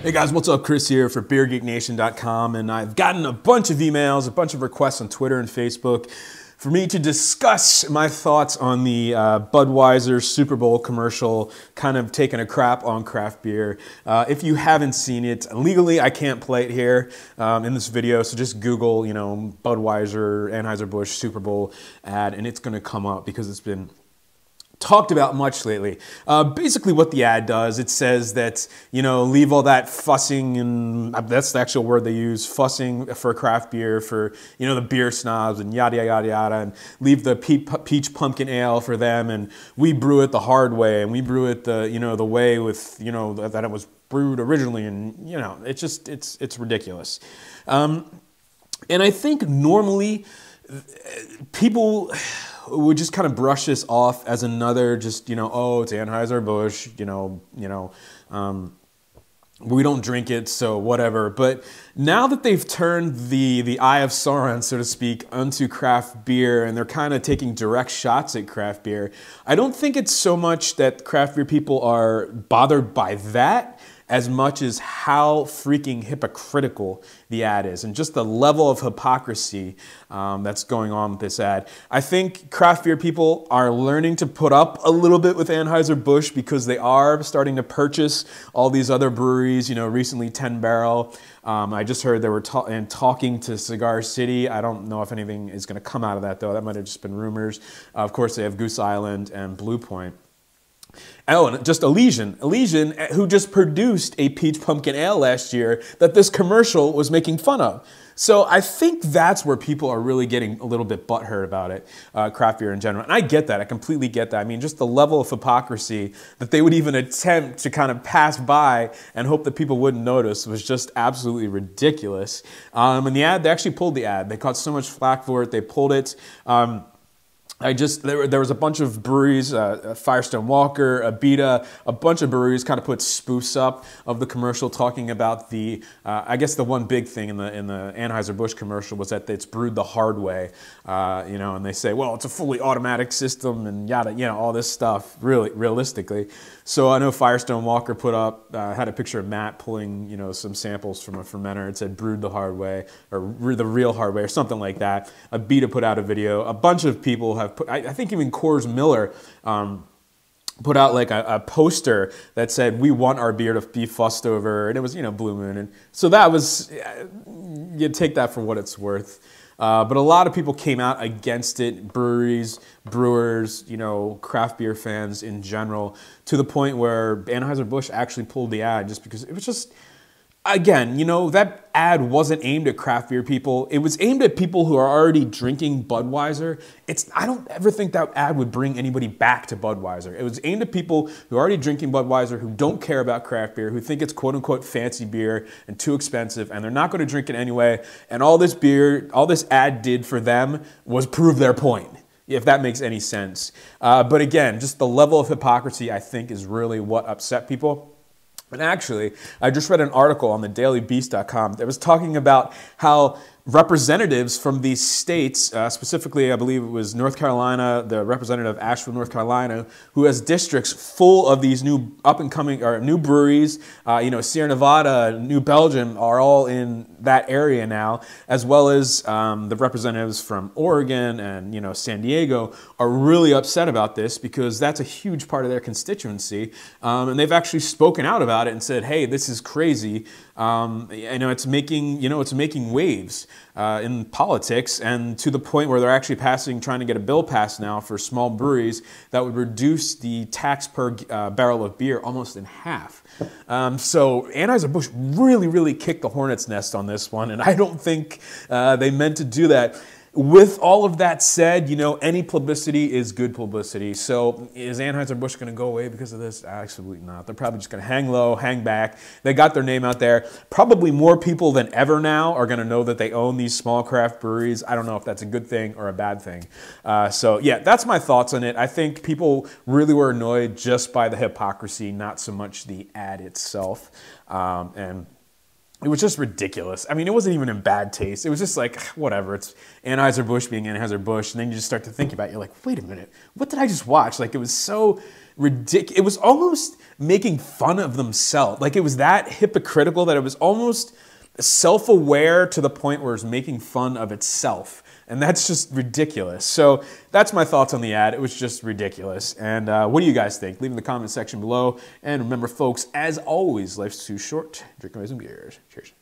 Hey guys, what's up? Chris here for BeerGeekNation.com, and I've gotten a bunch of emails, a bunch of requests on Twitter and Facebook for me to discuss my thoughts on the Budweiser Superbowl commercial, kind of taking a crap on craft beer. If you haven't seen it, legally I can't play it here in this video, so just Google, Budweiser, Anheuser-Busch Superbowl ad, and it's going to come up because it's been talked about much lately. Basically what the ad does, it says that, leave all that fussing, and that's the actual word they use, fussing for craft beer, for, the beer snobs and yada, yada, yada, and leave the peach pumpkin ale for them, and we brew it the hard way, and we brew it the way with, that it was brewed originally, and, it's ridiculous. And I think normally people would just kind of brush this off as another just, oh, it's Anheuser-Busch, we don't drink it, so whatever. But now that they've turned the eye of Sauron, so to speak, onto craft beer, and they're kind of taking direct shots at craft beer, I don't think it's so much that craft beer people are bothered by that as much as how freaking hypocritical the ad is and just the level of hypocrisy that's going on with this ad. I think craft beer people are learning to put up a little bit with Anheuser-Busch because they are starting to purchase all these other breweries, recently 10 Barrel. I just heard they were talking to Cigar City. I don't know if anything is going to come out of that, though. That might have just been rumors. Of course, they have Goose Island and Blue Point. Oh, and just Elysian, who just produced a peach pumpkin ale last year that this commercial was making fun of. So I think that's where people are really getting a little bit butthurt about it, craft beer in general. And I get that. I completely get that. I mean, just the level of hypocrisy that they would even attempt to kind of pass by and hope that people wouldn't notice was just absolutely ridiculous. And the ad, they actually pulled the ad. They caught so much flack for it. They pulled it. There was a bunch of breweries, Firestone Walker, Abita, a bunch of breweries kind of put spoofs up of the commercial talking about the, I guess the one big thing in the Anheuser-Busch commercial was that it's brewed the hard way, and they say, well, it's a fully automatic system and yada, all this stuff, really, realistically. So I know Firestone Walker put up, had a picture of Matt pulling, some samples from a fermenter. It said brewed the hard way, or the real hard way, or something like that. Abita put out a video. A bunch of people have put, I think even Coors Miller put out like a poster that said, we want our beer to be fussed over, and it was, Blue Moon. And so that was, you take that for what it's worth. But a lot of people came out against it, breweries, brewers, craft beer fans in general, to the point where Anheuser-Busch actually pulled the ad just because it was just, again, that ad wasn't aimed at craft beer people. It was aimed at people who are already drinking Budweiser. I don't ever think that ad would bring anybody back to Budweiser. It was aimed at people who are already drinking Budweiser, who don't care about craft beer, who think it's quote unquote fancy beer and too expensive, and they're not going to drink it anyway. And all this ad did for them was prove their point, if that makes any sense. But again, just the level of hypocrisy, I think, is really what upset people. And actually, I just read an article on thedailybeast.com that was talking about how representatives from these states, specifically I believe it was North Carolina, the representative of Asheville, North Carolina, who has districts full of these new up-and-coming, or new breweries, Sierra Nevada, New Belgium are all in that area now, as well as the representatives from Oregon and San Diego are really upset about this because that's a huge part of their constituency, and they've actually spoken out about it and said, hey, this is crazy. It's making waves in politics, and to the point where they're actually trying to get a bill passed now for small breweries that would reduce the tax per barrel of beer almost in half. So Anheuser-Busch really, really kicked the hornet's nest on this one, and I don't think they meant to do that. With all of that said, any publicity is good publicity. So is Anheuser-Busch going to go away because of this? Absolutely not. They're probably just going to hang low, hang back. They got their name out there. Probably more people than ever now are going to know that they own these small craft breweries. I don't know if that's a good thing or a bad thing. So yeah, that's my thoughts on it. I think people really were annoyed just by the hypocrisy, not so much the ad itself. And it was just ridiculous. I mean, it wasn't even in bad taste. It was just like, whatever. It's Anheuser-Busch being Anheuser-Busch. And then you just start to think about it. You're like, wait a minute. What did I just watch? Like, it was ridiculous. It was almost making fun of themselves. Like, it was that hypocritical that it was almost self-aware to the point where it's making fun of itself. And that's just ridiculous. So that's my thoughts on the ad. It was just ridiculous. And what do you guys think? Leave in the comment section below. And remember, folks, as always, life's too short. Drink away some beers. Cheers.